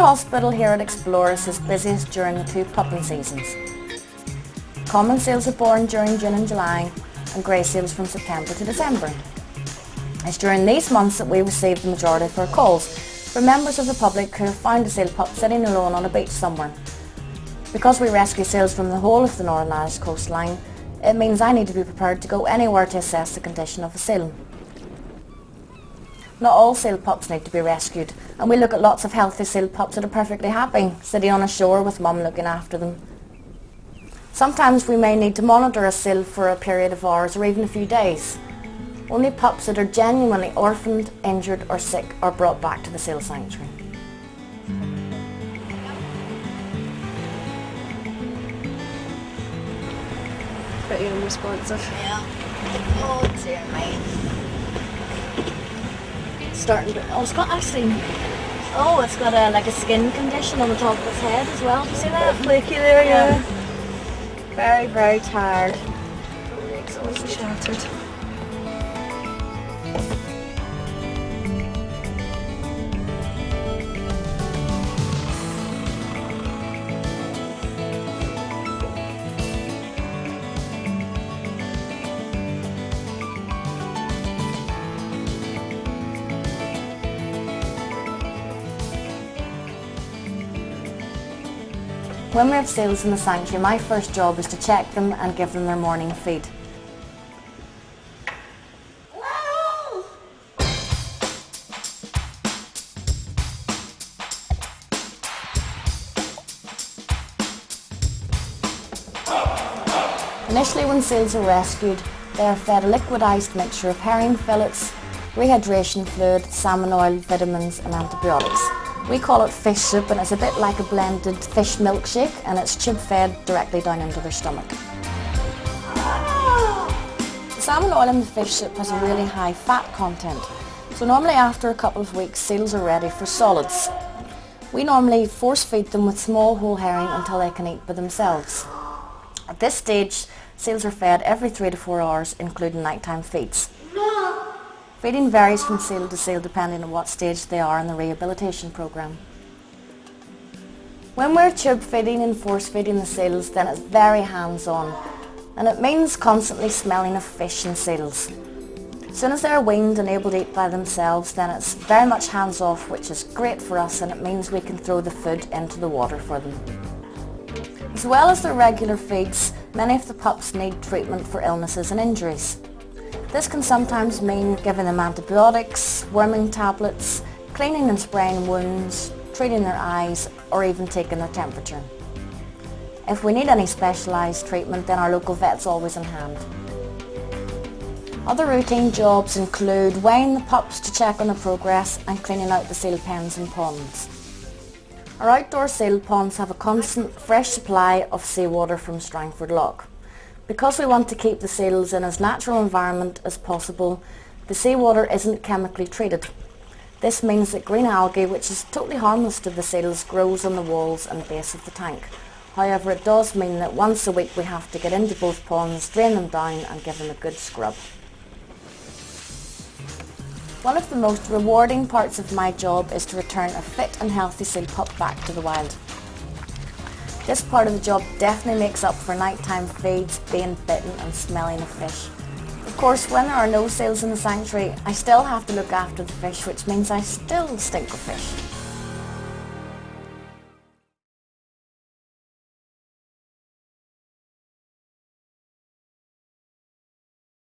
hospital here at Exploris is busiest during the two pupping seasons. Common seals are born during June and July, and grey seals from September to December. It's during these months that we receive the majority of our calls from members of the public who have found a seal pup sitting alone on a beach somewhere. Because we rescue seals from the whole of the Northern Irish coastline, it means I need to be prepared to go anywhere to assess the condition of a seal. Not all seal pups need to be rescued, and we look at lots of healthy seal pups that are perfectly happy, sitting on a shore with mum looking after them. Sometimes we may need to monitor a seal for a period of hours or even a few days. Only pups that are genuinely orphaned, injured or sick are brought back to the seal sanctuary. Pretty unresponsive. Yeah. Oh dear me. Starting to, oh, it's got actually, oh, it's got like a skin condition on the top of its head as well. Do you see that? Flaky there, yeah. Very, very tired. Exhausted, shattered. When we have seals in the sanctuary, my first job is to check them and give them their morning feed. Initially, when seals are rescued, they are fed a liquidised mixture of herring fillets, rehydration fluid, salmon oil, vitamins and antibiotics. We call it fish soup, and it's a bit like a blended fish milkshake, and it's tube fed directly down into their stomach. The salmon oil in the fish soup has a really high fat content, so normally after a couple of weeks seals are ready for solids. We normally force feed them with small whole herring until they can eat by themselves. At this stage, seals are fed every 3 to 4 hours, including nighttime feeds. Feeding varies from seal to seal depending on what stage they are in the rehabilitation programme. When we're tube feeding and force feeding the seals, then it's very hands-on, and it means constantly smelling of fish and seals. As soon as they're weaned and able to eat by themselves, then it's very much hands-off, which is great for us, and it means we can throw the food into the water for them. As well as their regular feeds, many of the pups need treatment for illnesses and injuries. This can sometimes mean giving them antibiotics, worming tablets, cleaning and spraying wounds, treating their eyes, or even taking their temperature. If we need any specialised treatment, then our local vet's always on hand. Other routine jobs include weighing the pups to check on their progress and cleaning out the seal pens and ponds. Our outdoor seal ponds have a constant fresh supply of seawater from Strangford Lough. Because we want to keep the seals in as natural environment as possible, the seawater isn't chemically treated. This means that green algae, which is totally harmless to the seals, grows on the walls and base of the tank. However, it does mean that once a week we have to get into both ponds, drain them down and give them a good scrub. One of the most rewarding parts of my job is to return a fit and healthy seal pup back to the wild. This part of the job definitely makes up for nighttime feeds, being bitten and smelling of fish. Of course, when there are no seals in the sanctuary, I still have to look after the fish, which means I still stink of fish.